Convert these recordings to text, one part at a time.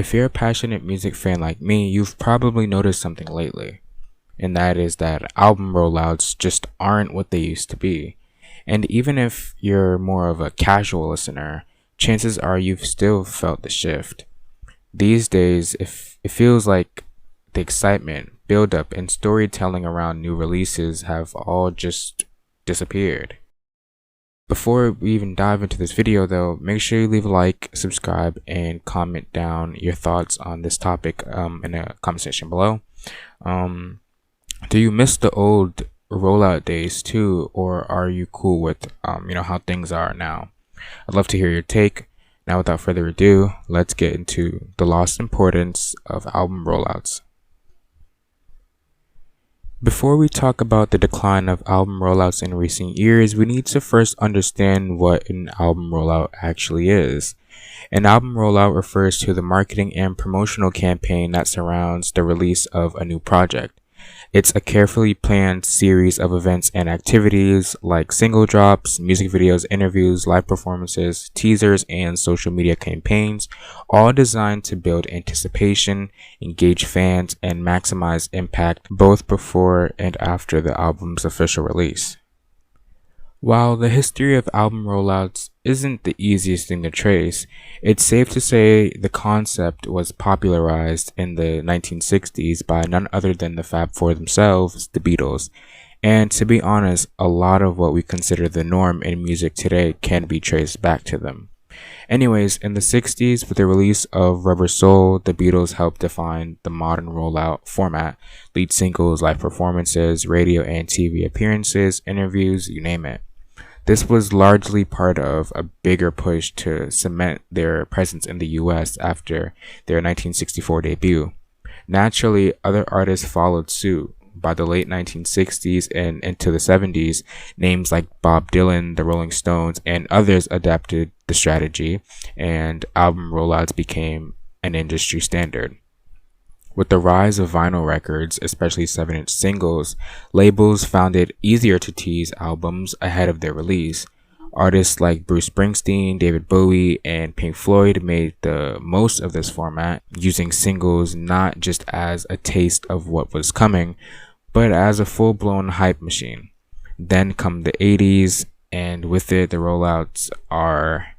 If you're a passionate music fan like me, you've probably noticed something lately, and that is that album rollouts just aren't what they used to be. And even if you're more of a casual listener, chances are you've still felt the shift. These days, if it feels like the excitement, build up, and storytelling around new releases have all just disappeared. Before we even dive into this video though, make sure you leave a like, subscribe, and comment down your thoughts on this topic in the comment section below. Do you miss the old rollout days too, or are you cool with how things are now? I'd love to hear your take. Now without further ado, let's get into the lost importance of album rollouts. Before we talk about the decline of album rollouts in recent years, we need to first understand what an album rollout actually is. An album rollout refers to the marketing and promotional campaign that surrounds the release of a new project. It's a carefully planned series of events and activities like single drops, music videos, interviews, live performances, teasers, and social media campaigns, all designed to build anticipation, engage fans, and maximize impact both before and after the album's official release. While the history of album rollouts isn't the easiest thing to trace, it's safe to say the concept was popularized in the 1960s by none other than the Fab Four themselves, the Beatles. And to be honest, a lot of what we consider the norm in music today can be traced back to them. Anyways, in the 60s, with the release of Rubber Soul, the Beatles helped define the modern rollout format: lead singles, live performances, radio and TV appearances, interviews, you name it. This was largely part of a bigger push to cement their presence in the US after their 1964 debut. Naturally, other artists followed suit. By the late 1960s and into the 70s, names like Bob Dylan, the Rolling Stones, and others adapted the strategy, and album rollouts became an industry standard. With the rise of vinyl records, especially 7-inch singles, labels found it easier to tease albums ahead of their release. Artists like Bruce Springsteen, David Bowie, and Pink Floyd made the most of this format, using singles not just as a taste of what was coming, but as a full-blown hype machine. Then come the 80s, and with it, the rollouts are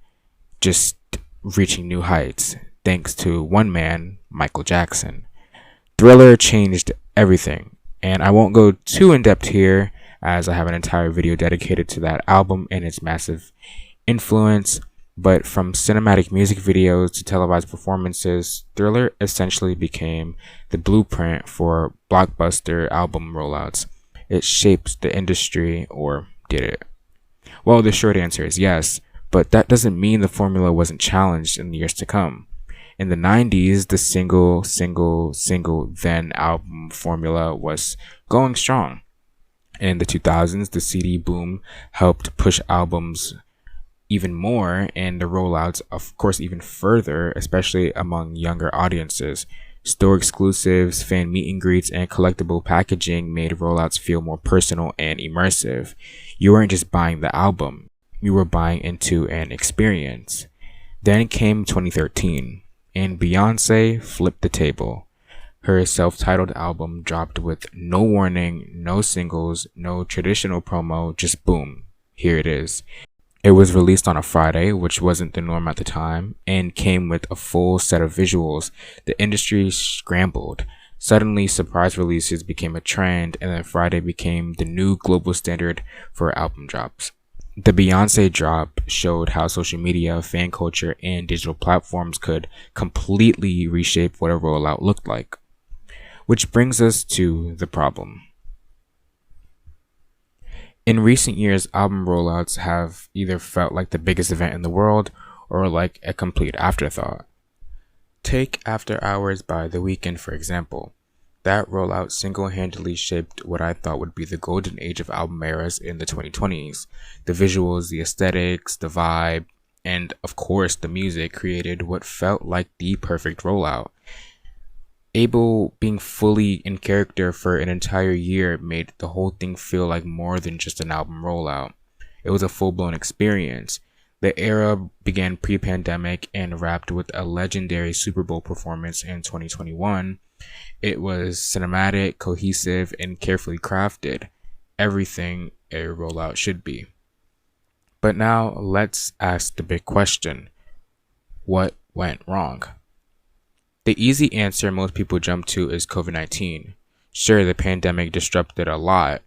just reaching new heights, thanks to one man, Michael Jackson. Thriller changed everything, and I won't go too in-depth here as I have an entire video dedicated to that album and its massive influence, but from cinematic music videos to televised performances, Thriller essentially became the blueprint for blockbuster album rollouts. It shaped the industry, or did it? Well, the short answer is yes, but that doesn't mean the formula wasn't challenged in the years to come. In the 90s, the single, then album formula was going strong. And in the 2000s, the CD boom helped push albums even more, and the rollouts, of course, even further, especially among younger audiences. Store exclusives, fan meet and greets, and collectible packaging made rollouts feel more personal and immersive. You weren't just buying the album, you were buying into an experience. Then came 2013. And Beyonce flipped the table. Her self-titled album dropped with no warning, no singles, no traditional promo, just boom, here it is. It was released on a Friday, which wasn't the norm at the time, and came with a full set of visuals. The industry scrambled. Suddenly, surprise releases became a trend, and then Friday became the new global standard for album drops. The Beyonce drop showed how social media, fan culture, and digital platforms could completely reshape what a rollout looked like. Which brings us to the problem. In recent years, album rollouts have either felt like the biggest event in the world or like a complete afterthought. Take After Hours by The Weeknd, for example. That rollout single-handedly shaped what I thought would be the golden age of album eras in the 2020s. The visuals, the aesthetics, the vibe, and of course the music created what felt like the perfect rollout. Abel being fully in character for an entire year made the whole thing feel like more than just an album rollout. It was a full-blown experience. The era began pre-pandemic and wrapped with a legendary Super Bowl performance in 2021. It was cinematic, cohesive, and carefully crafted. Everything a rollout should be. But now let's ask the big question. What went wrong? The easy answer most people jump to is COVID-19. Sure, the pandemic disrupted a lot,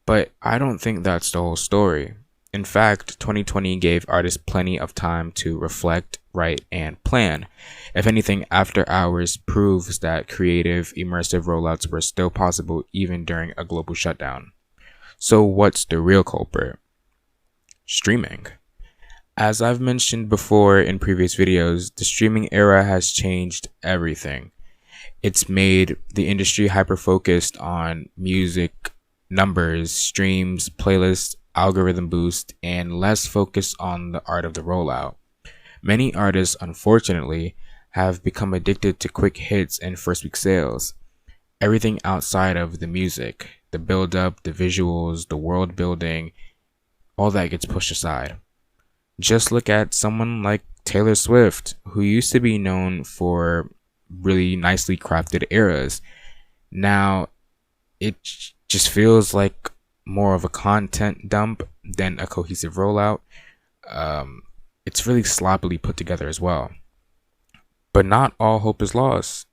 but I don't think that's the whole story. In fact, 2020 gave artists plenty of time to reflect, write, and plan. If anything, After Hours proves that creative, immersive rollouts were still possible even during a global shutdown. So what's the real culprit? Streaming. As I've mentioned before in previous videos, the streaming era has changed everything. It's made the industry hyper-focused on music, numbers, streams, playlists, algorithm boost, and less focused on the art of the rollout. Many artists, unfortunately, have become addicted to quick hits and first week sales. Everything outside of the music, the build-up, the visuals, the world building, all that gets pushed aside. Just look at someone like Taylor Swift, who used to be known for really nicely crafted eras. Now, it just feels like more of a content dump than a cohesive rollout. It's really sloppily put together as well. But not all hope is lost.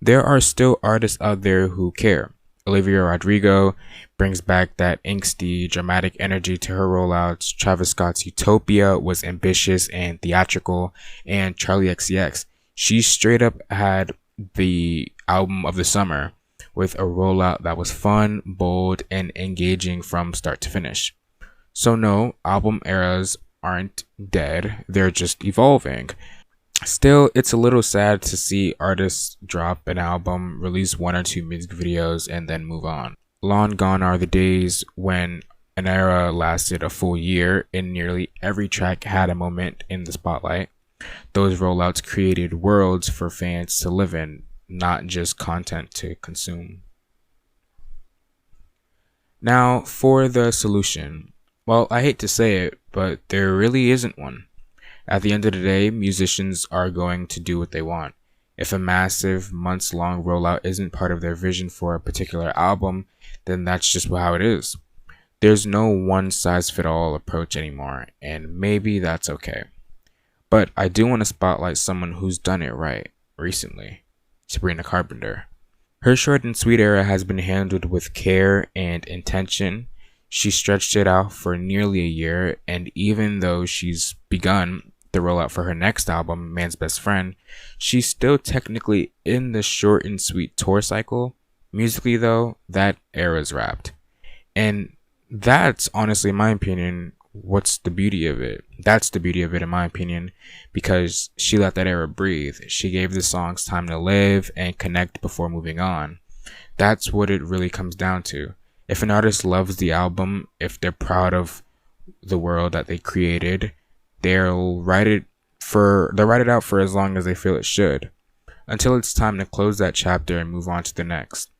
There are still artists out there who care. Olivia Rodrigo brings back that angsty, dramatic energy to her rollouts. Travis Scott's Utopia was ambitious and theatrical. And Charli XCX, she straight up had the album of the summer with a rollout that was fun, bold, and engaging from start to finish. So no, album eras aren't dead, they're just evolving. Still, it's a little sad to see artists drop an album, release one or two music videos, and then move on. Long gone are the days when an era lasted a full year and nearly every track had a moment in the spotlight. Those rollouts created worlds for fans to live in, not just content to consume. Now, for the solution. Well, I hate to say it, but there really isn't one. At the end of the day, musicians are going to do what they want. If a massive, months-long rollout isn't part of their vision for a particular album, then that's just how it is. There's no one-size-fits-all approach anymore, and maybe that's okay. But I do want to spotlight someone who's done it right recently, Sabrina Carpenter. Her short and sweet era has been handled with care and intention. She stretched it out for nearly a year, and even though she's begun the rollout for her next album, Man's Best Friend, she's still technically in the short and sweet tour cycle. Musically though, that era's wrapped. And that's honestly, in my opinion, what's the beauty of it. That's the beauty of it in my opinion, because she let that era breathe. She gave the songs time to live and connect before moving on. That's what it really comes down to. If an artist loves the album, if they're proud of the world that they created, they'll write it out for as long as they feel it should, until it's time to close that chapter and move on to the next.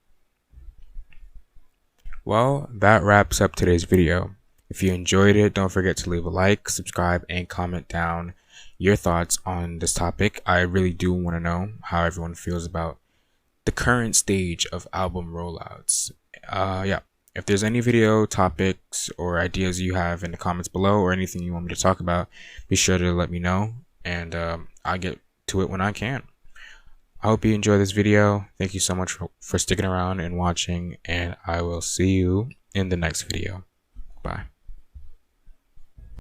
Well, that wraps up today's video. If you enjoyed it, don't forget to leave a like, subscribe, and comment down your thoughts on this topic. I really do want to know how everyone feels about the current stage of album rollouts. Yeah. If there's any video topics or ideas you have in the comments below, or anything you want me to talk about, be sure to let me know, and I'll get to it when I can. I hope you enjoy this video. Thank you so much for sticking around and watching, and I will see you in the next video. Bye.